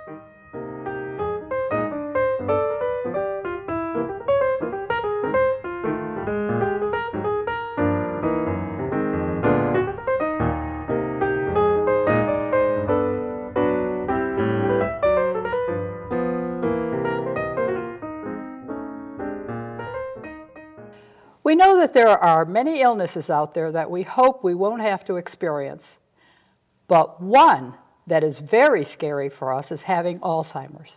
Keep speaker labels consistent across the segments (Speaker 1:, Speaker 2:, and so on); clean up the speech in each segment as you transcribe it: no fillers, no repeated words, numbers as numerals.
Speaker 1: We know that there are many illnesses out there that we hope we won't have to experience, but one that is very scary for us is having Alzheimer's.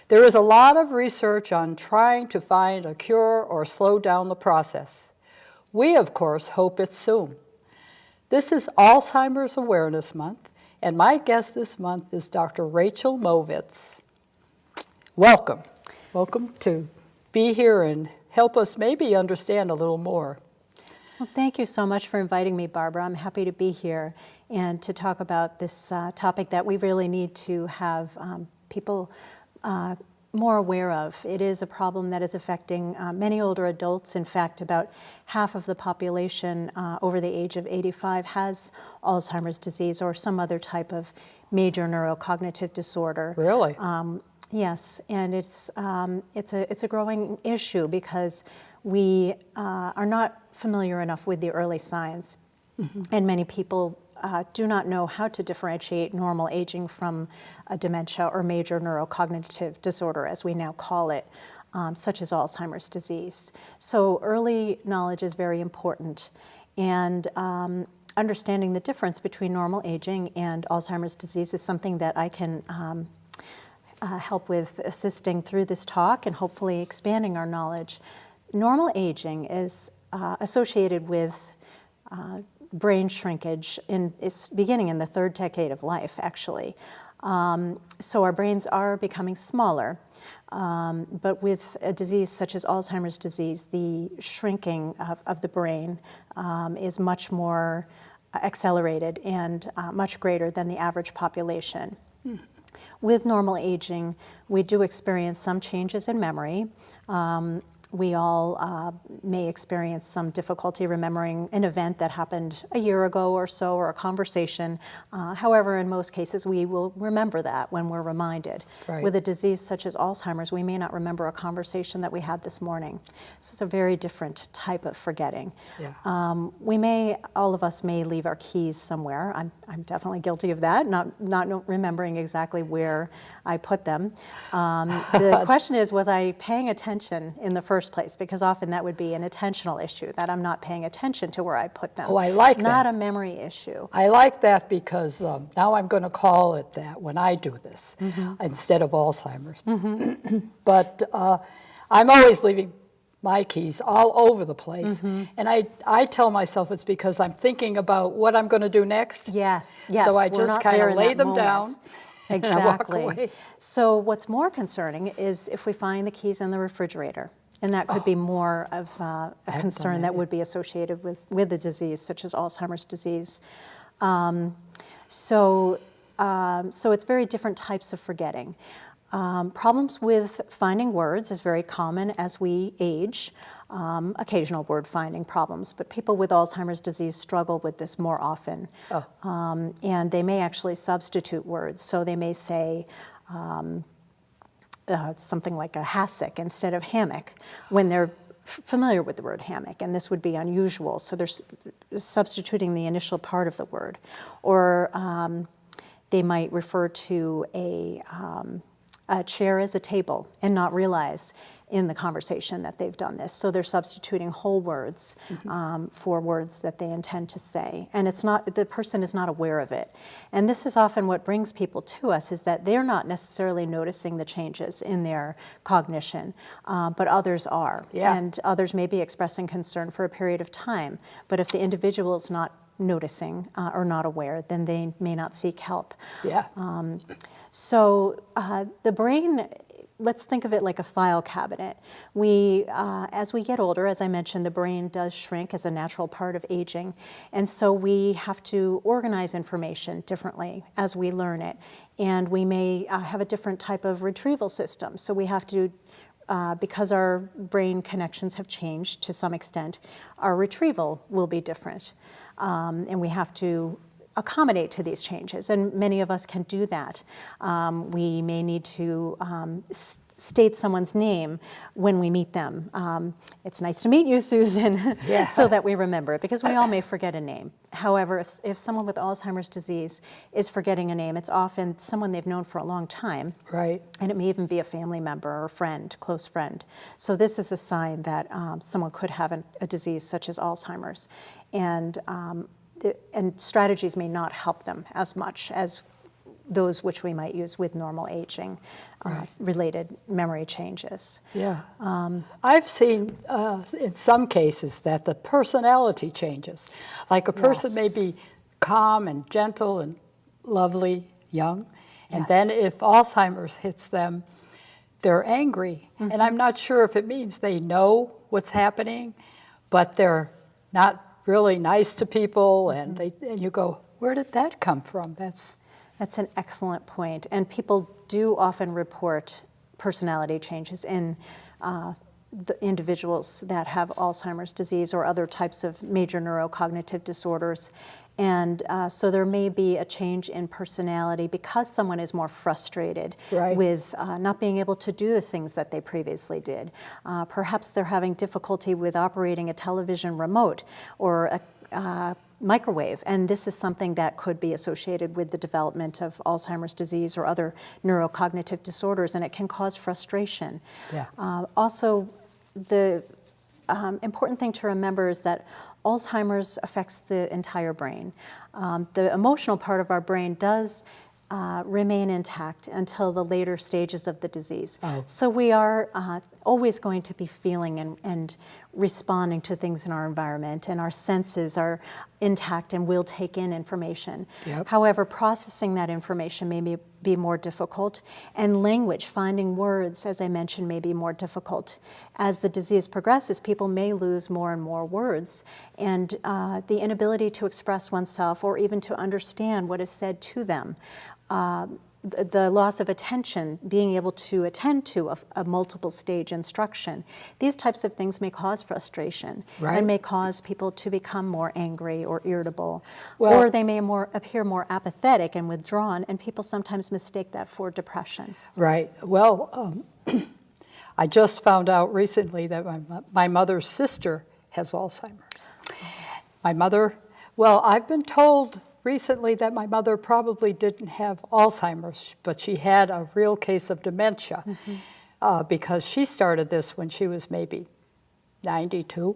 Speaker 1: There is a lot of research on trying to find a cure or slow down the process. We, of course, hope it's soon. This is Alzheimer's Awareness Month, and my guest this month is Dr. Rachel Movitz. Welcome. Welcome to be here and help us maybe understand a little more.
Speaker 2: Well, thank you so much for inviting me, Barbara. I'm happy to be here and to talk about this topic that we really need to have people more aware of. It is a problem that is affecting many older adults. In fact, about half of the population over the age of 85 has Alzheimer's disease or some other type of major neurocognitive disorder.
Speaker 1: Really?
Speaker 2: Yes, and it's a growing issue because we are not familiar enough with the early signs, and many people do not know how to differentiate normal aging from a dementia or major neurocognitive disorder, as we now call it, such as Alzheimer's disease. So early knowledge is very important, and understanding the difference between normal aging and Alzheimer's disease is something that I can help with assisting through this talk and hopefully expanding our knowledge. Normal aging is associated with brain shrinkage it's beginning in the third decade of life, actually. So our brains are becoming smaller, but with a disease such as Alzheimer's disease, the shrinking of the brain is much more accelerated and much greater than the average population. With normal aging, we do experience some changes in memory. We all may experience some difficulty remembering an event that happened a year ago or so, or a conversation. However, in most cases, we will remember that when we're reminded.
Speaker 1: Right.
Speaker 2: With a disease such as Alzheimer's, we may not remember a conversation that we had this morning. So it's a very different type of forgetting.
Speaker 1: Yeah.
Speaker 2: All of us may leave our keys somewhere. I'm definitely guilty of that, not remembering exactly where I put them. The question is, was I paying attention in the first place? Because often that would be an attentional issue, that I'm not paying attention to where I put them.
Speaker 1: Oh, I like that.
Speaker 2: Not a memory issue.
Speaker 1: I like that because now I'm going to call it that when I do this instead of Alzheimer's. But I'm always leaving my keys all over the place. And I tell myself it's because I'm thinking about what I'm going to do next.
Speaker 2: Yes.
Speaker 1: So I
Speaker 2: we're
Speaker 1: just
Speaker 2: not
Speaker 1: kind
Speaker 2: there
Speaker 1: of
Speaker 2: in
Speaker 1: lay
Speaker 2: that
Speaker 1: them
Speaker 2: moment.
Speaker 1: down. And I walk away.
Speaker 2: Exactly. So what's more concerning is if we find the keys in the refrigerator. And that could be more of a concern that would be associated with a disease such as Alzheimer's disease. So it's very different types of forgetting. Problems with finding words is very common as we age. Occasional word finding problems, but people with Alzheimer's disease struggle with this more often. And they may actually substitute words. So they may say something like a hassock instead of hammock when they're familiar with the word hammock, and this would be unusual. So they're substituting the initial part of the word. Or they might refer to a chair as a table and not realize in the conversation that they've done this. So they're substituting whole words for words that they intend to say. And the person is not aware of it. And this is often what brings people to us, is that they're not necessarily noticing the changes in their cognition, but others are.
Speaker 1: Yeah.
Speaker 2: And others may be expressing concern for a period of time. But if the individual is not noticing or not aware, then they may not seek help.
Speaker 1: Yeah.
Speaker 2: So the brain, let's think of it like a file cabinet. As we get older, as I mentioned, the brain does shrink as a natural part of aging. And so we have to organize information differently as we learn it. And we may have a different type of retrieval system. So we have to, because our brain connections have changed to some extent, our retrieval will be different. And we have to accommodate to these changes, and many of us can do that. We may need to state someone's name when we meet them. It's nice to meet you, Susan,
Speaker 1: Yeah.
Speaker 2: so that we remember it, because we all may forget a name. However, if someone with Alzheimer's disease is forgetting a name, it's often someone they've known for a long time.
Speaker 1: Right.
Speaker 2: And it may even be a family member or friend, close friend. So this is a sign that someone could have a disease such as Alzheimer's. And strategies may not help them as much as those which we might use with normal aging, related memory changes.
Speaker 1: Yeah. I've seen in some cases that the personality changes. Like a person may
Speaker 2: Yes.
Speaker 1: be calm and gentle and lovely, young, and
Speaker 2: Yes.
Speaker 1: then if Alzheimer's hits them, they're angry. And I'm not sure if it means they know what's happening, but they're not really nice to people, and you go, where did that come from?
Speaker 2: That's an excellent point. And people do often report personality changes in the individuals that have Alzheimer's disease or other types of major neurocognitive disorders. And so there may be a change in personality because someone is more frustrated
Speaker 1: Right.
Speaker 2: with not being able to do the things that they previously did. Perhaps they're having difficulty with operating a television remote or a microwave, and this is something that could be associated with the development of Alzheimer's disease or other neurocognitive disorders, and it can cause frustration.
Speaker 1: Yeah.
Speaker 2: Also, the important thing to remember is that Alzheimer's affects the entire brain. The emotional part of our brain does remain intact until the later stages of the disease.
Speaker 1: Oh.
Speaker 2: So we are always going to be feeling and responding to things in our environment, and our senses are intact and will take in information.
Speaker 1: Yep.
Speaker 2: However, processing that information may be more difficult, and language, finding words, as I mentioned, may be more difficult. As the disease progresses, people may lose more and more words, and the inability to express oneself or even to understand what is said to them. The loss of attention, being able to attend to a multiple stage instruction. These types of things may cause frustration,
Speaker 1: Right.
Speaker 2: and may cause people to become more angry or irritable,
Speaker 1: Well-
Speaker 2: or they may appear more apathetic and withdrawn, and people sometimes mistake that for depression.
Speaker 1: Right. Well, I just found out recently that my mother's sister has Alzheimer's. My mother, well, I've been told recently that my mother probably didn't have Alzheimer's, but she had a real case of dementia because she started this when she was maybe 92.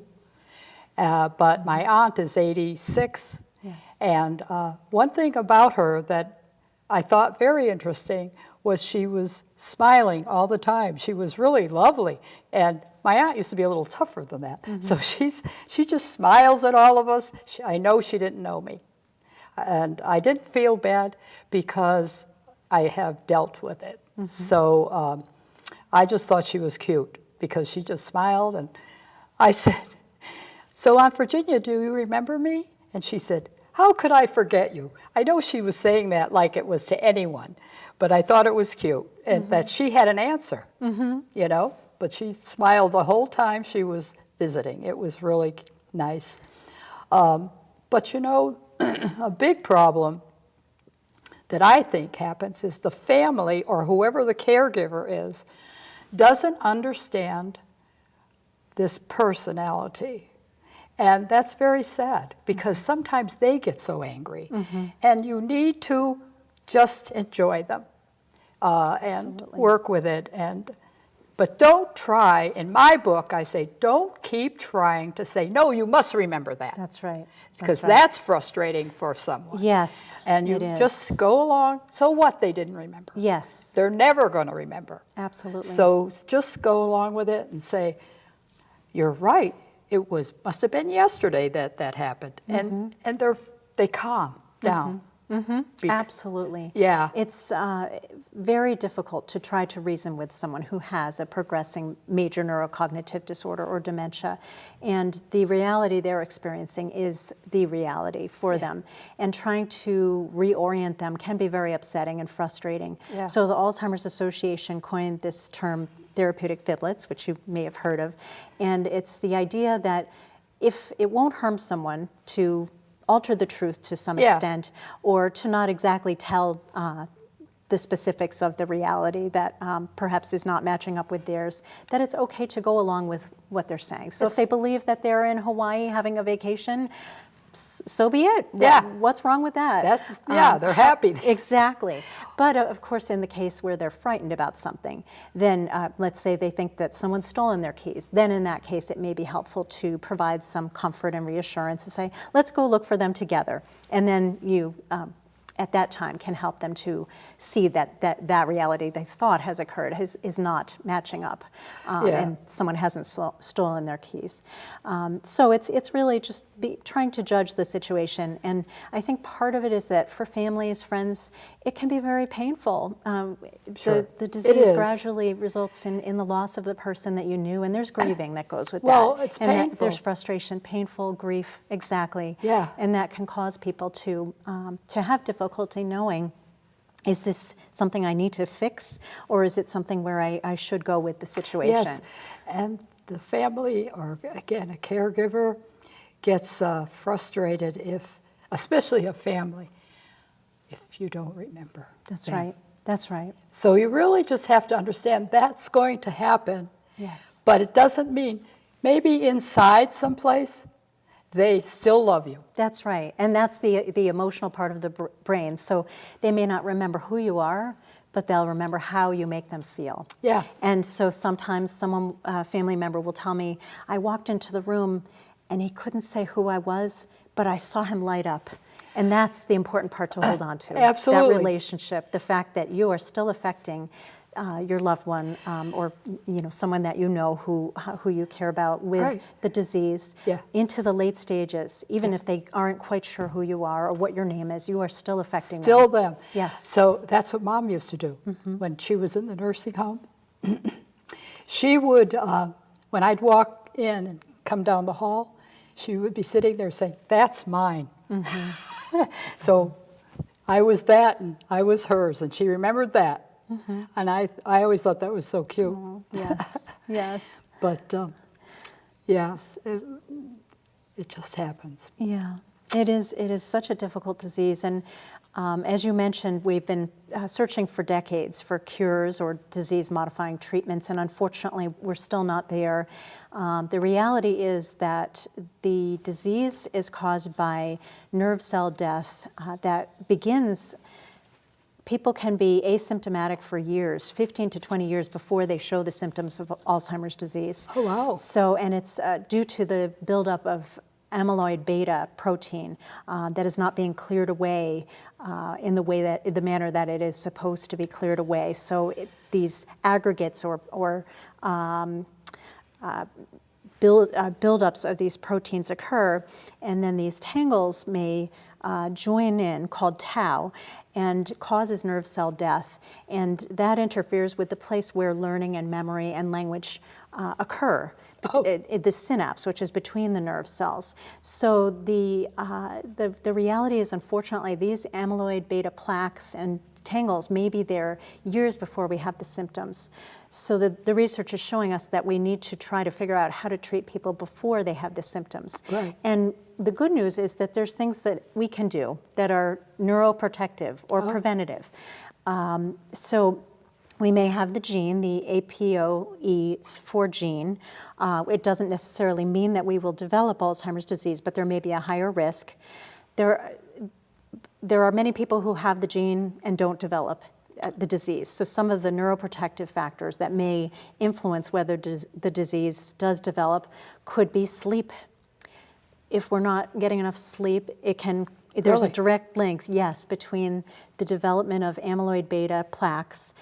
Speaker 1: But my aunt is 86.
Speaker 2: Yes.
Speaker 1: And one thing about her that I thought very interesting was she was smiling all the time. She was really lovely. And my aunt used to be a little tougher than that. So she just smiles at all of us. I know she didn't know me. And I didn't feel bad because I have dealt with it. So I just thought she was cute because she just smiled. And I said, so Aunt Virginia, do you remember me? And she said, how could I forget you? I know she was saying that like it was to anyone, but I thought it was cute and that she had an answer, you know? But she smiled the whole time she was visiting. It was really nice. But you know, a big problem that I think happens is the family or whoever the caregiver is doesn't understand this personality. And that's very sad because sometimes they get so angry. And you need to just enjoy them and
Speaker 2: Absolutely.
Speaker 1: work with it. But don't try, in my book, I say, don't keep trying to say, no, you must remember that.
Speaker 2: That's right.
Speaker 1: Because
Speaker 2: right.
Speaker 1: that's frustrating for someone.
Speaker 2: Yes,
Speaker 1: And you
Speaker 2: it is.
Speaker 1: just go along, so what they didn't remember?
Speaker 2: Yes,
Speaker 1: They're never going to remember.
Speaker 2: absolutely.
Speaker 1: So just go along with it and say, you're right, it must have been yesterday that happened. And they calm down.
Speaker 2: Absolutely.
Speaker 1: Yeah.
Speaker 2: It's very difficult to try to reason with someone who has a progressing major neurocognitive disorder or dementia. And the reality they're experiencing is the reality for them. And trying to reorient them can be very upsetting and frustrating.
Speaker 1: Yeah.
Speaker 2: So the Alzheimer's Association coined this term therapeutic fiblets, which you may have heard of. And it's the idea that if it won't harm someone to alter the truth to some extent, or to not exactly tell the specifics of the reality that perhaps is not matching up with theirs, that it's okay to go along with what they're saying. So if they believe that they're in Hawaii having a vacation, so be it.
Speaker 1: Yeah.
Speaker 2: What's wrong with that?
Speaker 1: They're happy.
Speaker 2: Exactly. But of course, in the case where they're frightened about something, then let's say they think that someone's stolen their keys, then in that case, it may be helpful to provide some comfort and reassurance and say, let's go look for them together. And then you, at that time, can help them to see that reality they thought has occurred is not matching up, and someone hasn't stolen their keys. So it's really just trying to judge the situation. And I think part of it is that for families, friends, it can be very painful.
Speaker 1: Sure.
Speaker 2: The disease gradually results in the loss of the person that you knew, and there's grieving that goes with that.
Speaker 1: Well, it's
Speaker 2: and
Speaker 1: painful.
Speaker 2: There's frustration, painful, grief, exactly.
Speaker 1: Yeah.
Speaker 2: And that can cause people to have difficulty knowing, is this something I need to fix, or is it something where I should go with the situation?
Speaker 1: Yes, and the family, or again, a caregiver, gets frustrated especially a family, if you don't remember.
Speaker 2: That's right. That's right.
Speaker 1: So you really just have to understand that's going to happen.
Speaker 2: Yes.
Speaker 1: But it doesn't mean, maybe inside someplace, they still love you.
Speaker 2: That's right. And that's the emotional part of the brain. So they may not remember who you are, but they'll remember how you make them feel.
Speaker 1: Yeah.
Speaker 2: And so sometimes a family member will tell me, I walked into the room and he couldn't say who I was, but I saw him light up. And that's the important part to hold on to.
Speaker 1: Absolutely.
Speaker 2: That relationship, the fact that you are still affecting your loved one, or someone that you know who you care about with the disease into the late stages. Even if they aren't quite sure who you are or what your name is, you are still affecting
Speaker 1: them.
Speaker 2: Yes.
Speaker 1: So that's what Mom used to do when she was in the nursing home. She would, when I'd walk in and come down the hall, she would be sitting there saying, "That's mine." So I was that and I was hers, and she remembered that. And I always thought that was so cute.
Speaker 2: Oh, yes, yes.
Speaker 1: But yes, it just happens.
Speaker 2: Yeah, it is such a difficult disease, and as you mentioned, we've been searching for decades for cures or disease-modifying treatments, and unfortunately, we're still not there. The reality is that the disease is caused by nerve cell death that begins. People can be asymptomatic for years, 15 to 20 years before they show the symptoms of Alzheimer's disease.
Speaker 1: Oh, wow.
Speaker 2: So, and it's due to the buildup of amyloid beta protein that is not being cleared away in the manner that it is supposed to be cleared away. So these aggregates or buildups of these proteins occur, and then these tangles may join in, called tau, and causes nerve cell death. And that interferes with the place where learning and memory and language occur, the synapse, which is between the nerve cells. So the reality is, unfortunately, these amyloid beta plaques and tangles may be there years before we have the symptoms. So the research is showing us that we need to try to figure out how to treat people before they have the symptoms.
Speaker 1: Right.
Speaker 2: And the good news is that there's things that we can do that are neuroprotective or preventative. So we may have the gene, the APOE4 gene. It doesn't necessarily mean that we will develop Alzheimer's disease, but there may be a higher risk. There are many people who have the gene and don't develop the disease. So some of the neuroprotective factors that may influence whether the disease does develop could be sleep. If we're not getting enough sleep, there's a direct link, yes, between the development of amyloid beta plaques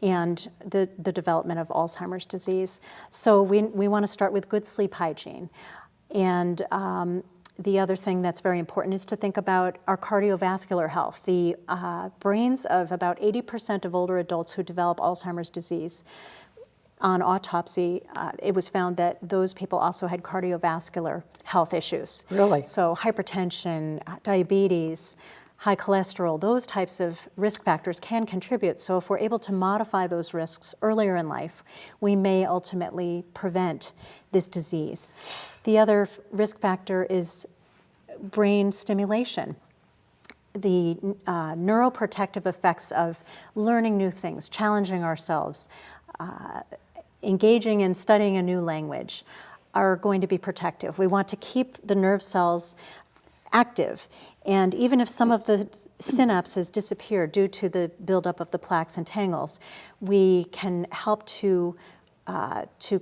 Speaker 2: and the development of Alzheimer's disease. So we want to start with good sleep hygiene. And the other thing that's very important is to think about our cardiovascular health. The brains of about 80% of older adults who develop Alzheimer's disease, on autopsy, it was found that those people also had cardiovascular health issues.
Speaker 1: Really?
Speaker 2: So hypertension, diabetes, high cholesterol, those types of risk factors can contribute. So if we're able to modify those risks earlier in life, we may ultimately prevent this disease. The other risk factor is brain stimulation. The neuroprotective effects of learning new things, challenging ourselves, engaging in studying a new language are going to be protective. We want to keep the nerve cells active. And even if some of the synapses disappear due to the buildup of the plaques and tangles, we can help to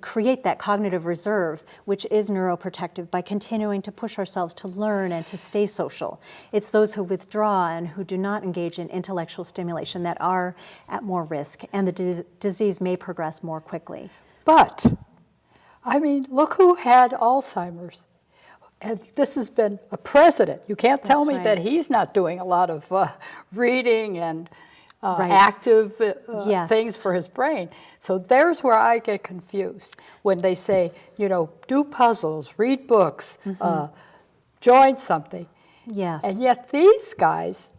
Speaker 2: create that cognitive reserve, which is neuroprotective, by continuing to push ourselves to learn and to stay social. It's those who withdraw and who do not engage in intellectual stimulation that are at more risk, and the disease may progress more quickly.
Speaker 1: But, I mean, look who had Alzheimer's. And this has been a president. You can't tell me that he's not doing a lot of reading and active things for his brain. So there's where I get confused when they say, you know, do puzzles, read books, join something.
Speaker 2: Yes.
Speaker 1: And yet these guys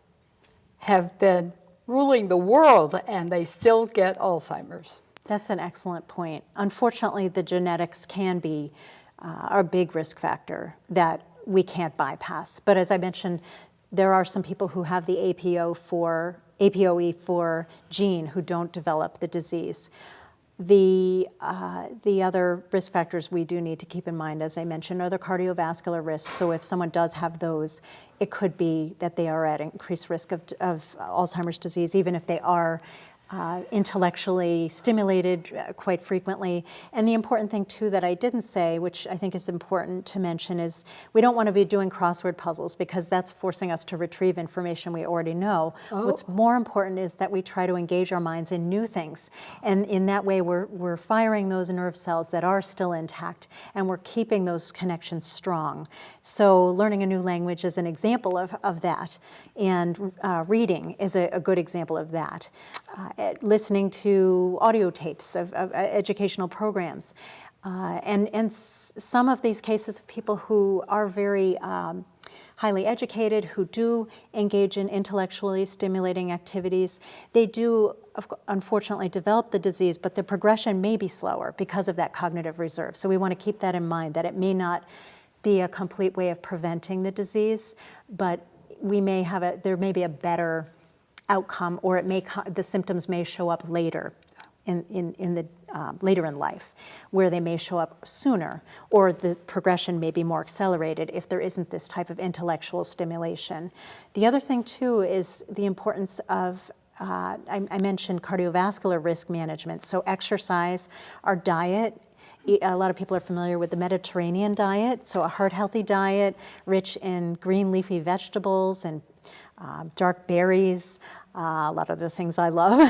Speaker 1: have been ruling the world and they still get Alzheimer's.
Speaker 2: That's an excellent point. Unfortunately, the genetics can be a big risk factor that we can't bypass. But as I mentioned, there are some people who have the APOE4 gene who don't develop the disease. The other risk factors we do need to keep in mind, as I mentioned, are the cardiovascular risks. So if someone does have those, it could be that they are at increased risk of Alzheimer's disease, even if they are intellectually stimulated quite frequently. And the important thing too that I didn't say, which I think is important to mention, is we don't want to be doing crossword puzzles because that's forcing us to retrieve information we already know. What's more important is that we try to engage our minds in new things. And in that way, we're firing those nerve cells that are still intact, and we're keeping those connections strong. So learning a new language is an example of that. And reading is a good example of that. Listening to audio tapes of educational programs. And some of these cases of people who are very highly educated, who do engage in intellectually stimulating activities, they do unfortunately develop the disease, but the progression may be slower because of that cognitive reserve. So we want to keep that in mind, that it may not be a complete way of preventing the disease, but we may have there may be a better outcome, or it may the symptoms may show up later later in life, where they may show up sooner, or the progression may be more accelerated if there isn't this type of intellectual stimulation. The other thing too is the importance of I mentioned cardiovascular risk management. So exercise, our diet. A lot of people are familiar with the Mediterranean diet, so a heart-healthy diet, rich in green leafy vegetables and dark berries, a lot of the things I love,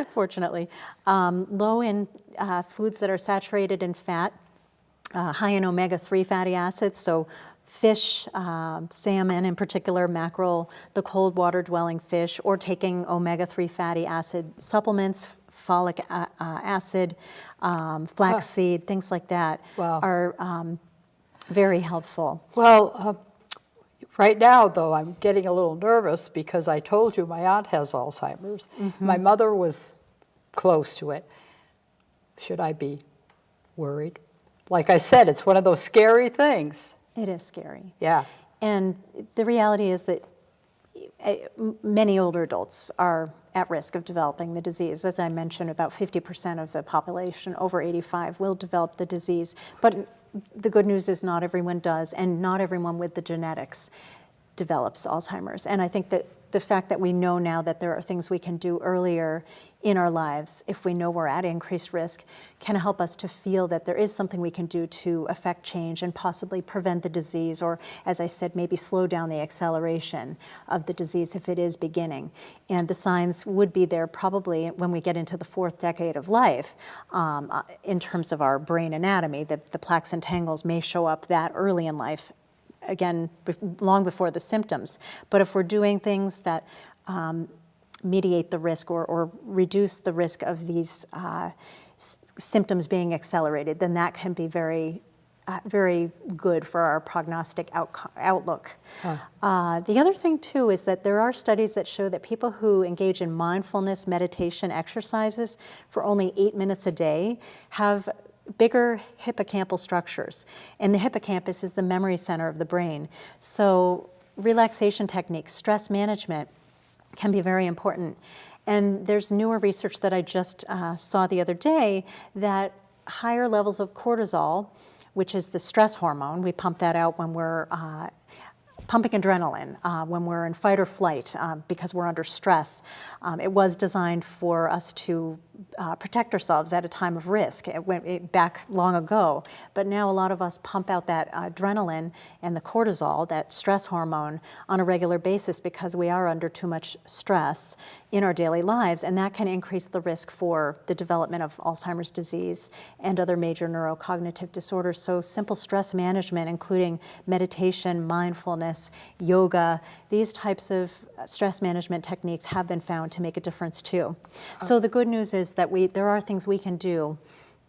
Speaker 2: fortunately. Low in foods that are saturated in fat, high in omega-3 fatty acids, so fish, salmon in particular, mackerel, the cold water-dwelling fish, or taking omega-3 fatty acid supplements, folic acid, flaxseed, things like that are very helpful.
Speaker 1: Well, right now, though, I'm getting a little nervous because I told you my aunt has Alzheimer's. My mother was close to it. Should I be worried? Like I said, it's one of those scary things.
Speaker 2: It is scary.
Speaker 1: Yeah.
Speaker 2: And the reality is that many older adults are at risk of developing the disease. As I mentioned, about 50% of the population over 85 will develop the disease. But the good news is not everyone does, and not everyone with the genetics develops Alzheimer's. And I think that the fact that we know now that there are things we can do earlier in our lives, if we know we're at increased risk, can help us to feel that there is something we can do to affect change and possibly prevent the disease, or, as I said, maybe slow down the acceleration of the disease if it is beginning. And the signs would be there probably when we get into the 4th decade of life in terms of our brain anatomy, that the plaques and tangles may show up that early in life, again, long before the symptoms. But if we're doing things that mediate the risk or reduce the risk of these symptoms being accelerated, then that can be very good for our prognostic outlook. The other thing, too, is that there are studies that show that people who engage in mindfulness, meditation exercises for only 8 minutes a day have bigger hippocampal structures. And the hippocampus is the memory center of the brain. So relaxation techniques, stress management can be very important. And there's newer research that I just saw the other day that higher levels of cortisol, which is the stress hormone, we pump that out when we're pumping adrenaline, when we're in fight or flight because we're under stress. It was designed for us to protect ourselves at a time of risk. It went back long ago, but now a lot of us pump out that adrenaline and the cortisol, that stress hormone, on a regular basis because we are under too much stress in our daily lives, and that can increase the risk for the development of Alzheimer's disease and other major neurocognitive disorders. So simple stress management, including meditation, mindfulness, yoga, these types of stress management techniques have been found to make a difference too. So the good news is that there are things we can do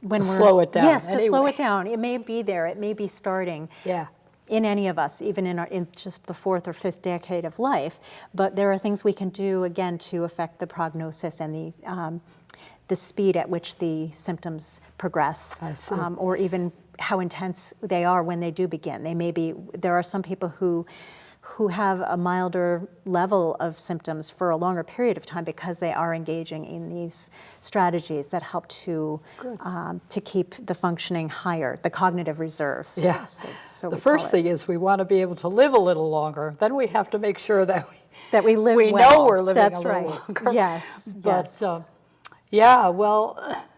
Speaker 2: when we're
Speaker 1: slow it down.
Speaker 2: Yes, to slow it down. It may be there. It may be starting.
Speaker 1: Yeah.
Speaker 2: In any of us, even in just the 4th or 5th decade of life, but there are things we can do again to affect the prognosis and the speed at which the symptoms progress, or even how intense they are when they do begin. There are some people who have a milder level of symptoms for a longer period of time because they are engaging in these strategies that help to keep the functioning higher, the cognitive reserve.
Speaker 1: Yeah.
Speaker 2: So
Speaker 1: the first thing is we want to be able to live a little longer. Then we have to make sure that
Speaker 2: we live
Speaker 1: we
Speaker 2: well.
Speaker 1: know we're living
Speaker 2: That's
Speaker 1: a little
Speaker 2: right.
Speaker 1: longer.
Speaker 2: Yes.
Speaker 1: But
Speaker 2: yes.
Speaker 1: yeah, well,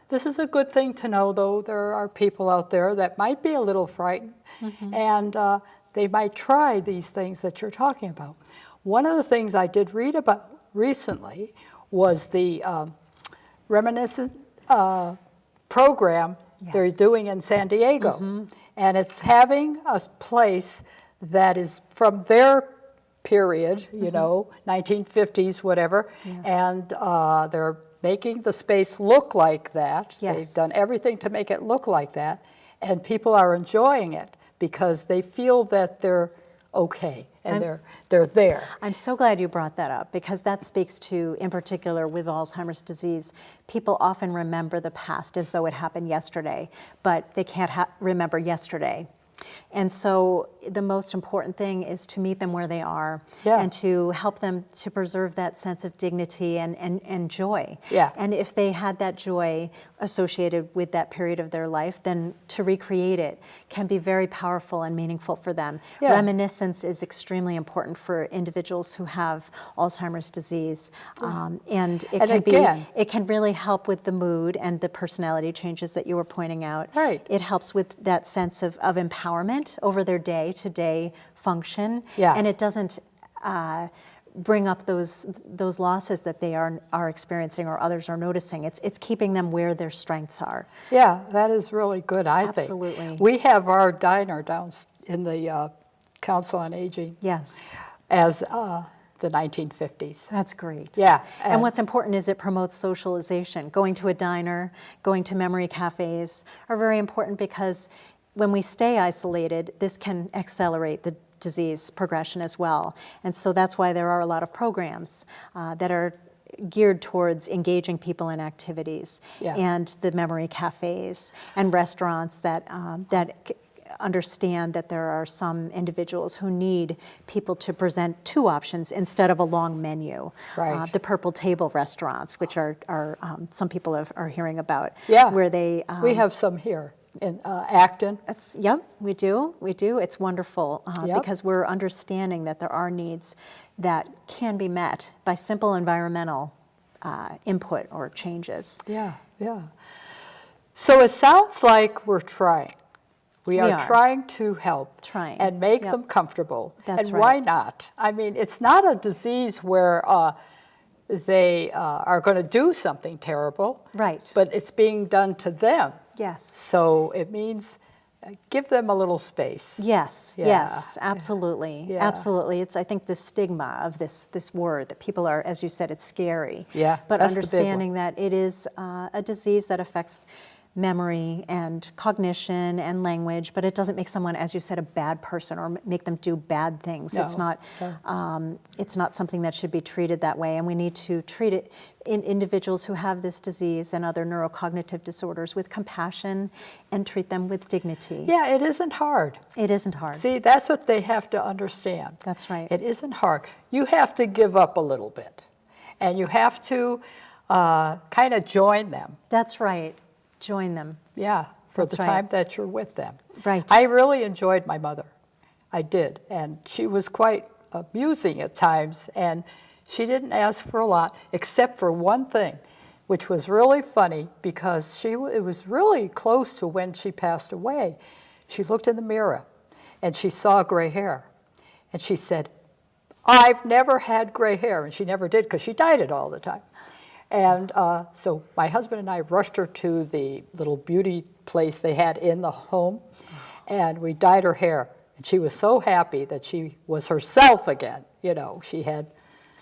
Speaker 1: this is a good thing to know, though. There are people out there that might be a little frightened, and they might try these things that you're talking about. One of the things I did read about recently was the Reminiscence program they're doing in San Diego. And it's having a place that is from their period, you know, 1950s, whatever, and they're making the space look like that.
Speaker 2: Yes.
Speaker 1: They've done everything to make it look like that, and people are enjoying it because they feel that they're okay and they're there.
Speaker 2: I'm so glad you brought that up because that speaks to, in particular with Alzheimer's disease, people often remember the past as though it happened yesterday, but they can't remember yesterday. And so the most important thing is to meet them where they are and to help them to preserve that sense of dignity and joy.
Speaker 1: Yeah.
Speaker 2: And if they had that joy associated with that period of their life, then to recreate it can be very powerful and meaningful for them.
Speaker 1: Yeah.
Speaker 2: Reminiscence is extremely important for individuals who have Alzheimer's disease. And it can really help with the mood and the personality changes that you were pointing out.
Speaker 1: Right.
Speaker 2: It helps with that sense of empowerment over their day-to-day function.
Speaker 1: Yeah.
Speaker 2: And it doesn't bring up those losses that they are experiencing or others are noticing. It's keeping them where their strengths are.
Speaker 1: Yeah, that is really good, I think.
Speaker 2: Absolutely.
Speaker 1: We have our diner down in the Council on Aging
Speaker 2: Yes.
Speaker 1: as the 1950s.
Speaker 2: That's great.
Speaker 1: Yeah.
Speaker 2: And what's important is it promotes socialization. Going to a diner, going to memory cafes are very important because when we stay isolated, this can accelerate the disease progression as well. And so that's why there are a lot of programs that are geared towards engaging people in activities, and the memory cafes and restaurants that understand that there are some individuals who need people to present two options instead of a long menu.
Speaker 1: Right.
Speaker 2: The purple table restaurants, which are some people are hearing about,
Speaker 1: Yeah.
Speaker 2: where they
Speaker 1: we have some here in Acton.
Speaker 2: We do. It's wonderful
Speaker 1: Yep.
Speaker 2: because we're understanding that there are needs that can be met by simple environmental input or changes.
Speaker 1: Yeah. So it sounds like we're trying. We are trying to help and make them comfortable.
Speaker 2: That's
Speaker 1: and why not? I mean, it's not a disease where they are going to do something terrible.
Speaker 2: Right.
Speaker 1: But it's being done to them.
Speaker 2: Yes.
Speaker 1: So it means give them a little space.
Speaker 2: Yes,
Speaker 1: Yeah.
Speaker 2: yes, absolutely,
Speaker 1: Yeah.
Speaker 2: absolutely. It's, I think, the stigma of this word that people are, as you said, it's scary.
Speaker 1: Yeah,
Speaker 2: But
Speaker 1: that's the big
Speaker 2: understanding that it is a disease that affects memory and cognition and language, but it doesn't make someone, as you said, a bad person or make them do bad things.
Speaker 1: No,
Speaker 2: It's not something that should be treated that way, and we need to treat it in individuals who have this disease and other neurocognitive disorders with compassion and treat them with dignity.
Speaker 1: Yeah, it isn't hard.
Speaker 2: It isn't hard.
Speaker 1: See, that's what they have to understand.
Speaker 2: That's right.
Speaker 1: It isn't hard. You have to give up a little bit, and you have to kind of join them.
Speaker 2: That's right. Join them.
Speaker 1: Yeah, for
Speaker 2: That's
Speaker 1: the
Speaker 2: right.
Speaker 1: time that you're with them.
Speaker 2: Right.
Speaker 1: I really enjoyed my mother. I did, and she was quite amusing at times, and she didn't ask for a lot, except for one thing, which was really funny because it was really close to when she passed away. She looked in the mirror, and she saw gray hair, and she said, "I've never had gray hair," and she never did because she dyed it all the time. And so my husband and I rushed her to the little beauty place they had in the home, and we dyed her hair. And she was so happy that she was herself again. You know,
Speaker 2: Isn't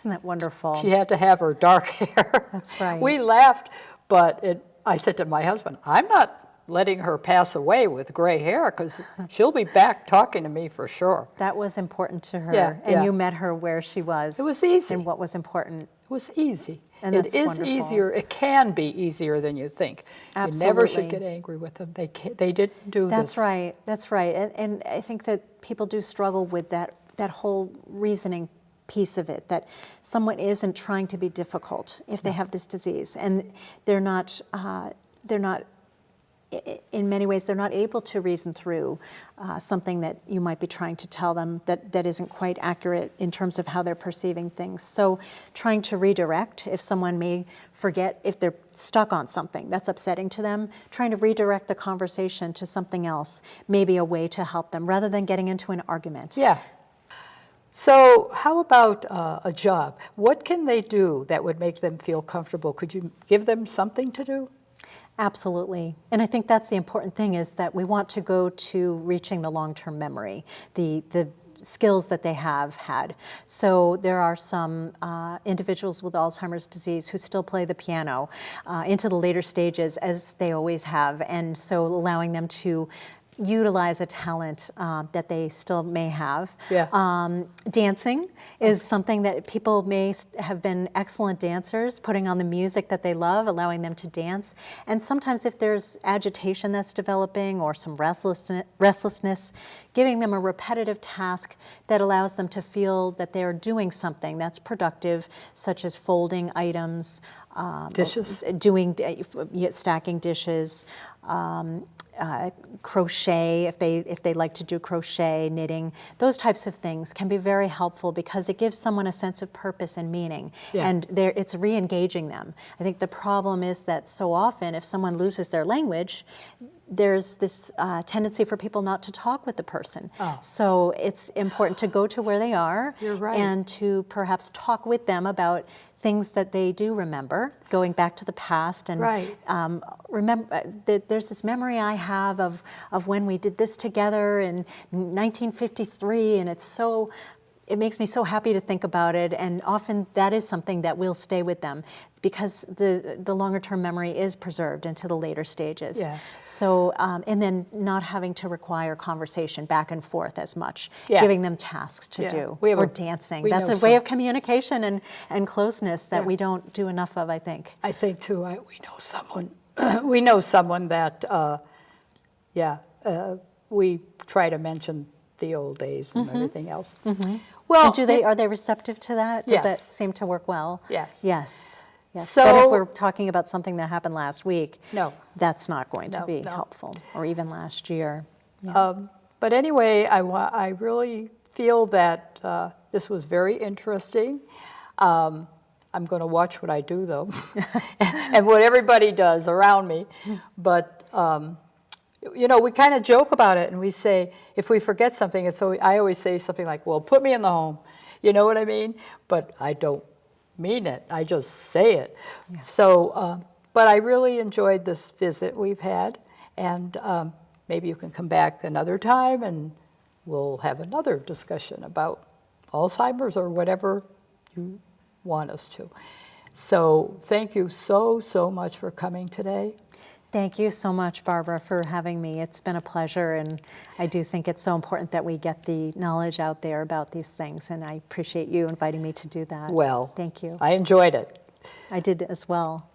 Speaker 2: that wonderful?
Speaker 1: she had to have her dark hair.
Speaker 2: That's right.
Speaker 1: We laughed, but I said to my husband, I'm not letting her pass away with gray hair because she'll be back talking to me for sure.
Speaker 2: That was important to her,
Speaker 1: Yeah,
Speaker 2: and
Speaker 1: yeah.
Speaker 2: you met her where she was.
Speaker 1: It was easy.
Speaker 2: And what was important.
Speaker 1: It was easy.
Speaker 2: And
Speaker 1: It
Speaker 2: that's
Speaker 1: is
Speaker 2: wonderful.
Speaker 1: easier. It can be easier than you think. You never should
Speaker 2: Absolutely.
Speaker 1: get angry with them. They didn't do
Speaker 2: That's
Speaker 1: this.
Speaker 2: right. That's right. And I think that people do struggle with that whole reasoning piece of it, that someone isn't trying to be difficult if they have this disease, and they're not. In many ways, they're not able to reason through something that you might be trying to tell them that isn't quite accurate in terms of how they're perceiving things. So trying to redirect, if someone may forget, if they're stuck on something that's upsetting to them, trying to redirect the conversation to something else may be a way to help them rather than getting into an argument.
Speaker 1: Yeah. So how about a job? What can they do that would make them feel comfortable? Could you give them something to do?
Speaker 2: Absolutely. And I think that's the important thing, is that we want to go to reaching the long-term memory, the skills that they have had. So there are some individuals with Alzheimer's disease who still play the piano into the later stages, as they always have, and so allowing them to utilize a talent that they still may have.
Speaker 1: Yeah.
Speaker 2: Dancing is something that people may have been excellent dancers, putting on the music that they love, allowing them to dance. And sometimes if there's agitation that's developing or some restlessness, giving them a repetitive task that allows them to feel that they're doing something that's productive, such as folding items,
Speaker 1: Dishes.
Speaker 2: stacking dishes, crochet, if they like to do crochet, knitting, those types of things can be very helpful because it gives someone a sense of purpose and meaning,
Speaker 1: Yeah.
Speaker 2: and it's re-engaging them. I think the problem is that so often if someone loses their language, there's this tendency for people not to talk with the person.
Speaker 1: Oh.
Speaker 2: So it's important to go to where they are.
Speaker 1: You're right.
Speaker 2: And to perhaps talk with them about things that they do remember, going back to the past, and
Speaker 1: Right.
Speaker 2: remember that there's this memory I have of when we did this together in 1953, and it makes me so happy to think about it, and often that is something that will stay with them because the longer term memory is preserved into the later stages.
Speaker 1: Yeah.
Speaker 2: So, and then not having to require conversation back and forth as much,
Speaker 1: Yeah.
Speaker 2: giving them tasks to
Speaker 1: Yeah.
Speaker 2: do,
Speaker 1: We have
Speaker 2: or
Speaker 1: a-
Speaker 2: dancing.
Speaker 1: we
Speaker 2: That's
Speaker 1: know
Speaker 2: a way
Speaker 1: some-
Speaker 2: of communication and closeness that
Speaker 1: Yeah.
Speaker 2: we don't do enough of, I think.
Speaker 1: I think too. We know someone. We know someone that. We try to mention the old days and everything else. Well,
Speaker 2: And are they receptive to that? Does
Speaker 1: Yes.
Speaker 2: that seem to work well?
Speaker 1: Yes.
Speaker 2: Yes. Yes.
Speaker 1: So-
Speaker 2: but if we're talking about something that happened last week,
Speaker 1: No.
Speaker 2: that's not going to
Speaker 1: No,
Speaker 2: be
Speaker 1: no.
Speaker 2: helpful, or even last year.
Speaker 1: But anyway, I really feel that this was very interesting. I'm going to watch what I do, though, and what everybody does around me. But we kind of joke about it, and we say if we forget something, I always say something like, "Well, put me in the home," you know what I mean? But I don't mean it. I just say it. Yeah. So, but I really enjoyed this visit we've had, and maybe you can come back another time, and we'll have another discussion about Alzheimer's or whatever you want us to. So thank you so much for coming today.
Speaker 2: Thank you so much, Barbara, for having me. It's been a pleasure, and I do think it's so important that we get the knowledge out there about these things, and I appreciate you inviting me to do that.
Speaker 1: Well,
Speaker 2: thank you.
Speaker 1: I enjoyed it.
Speaker 2: I did as well.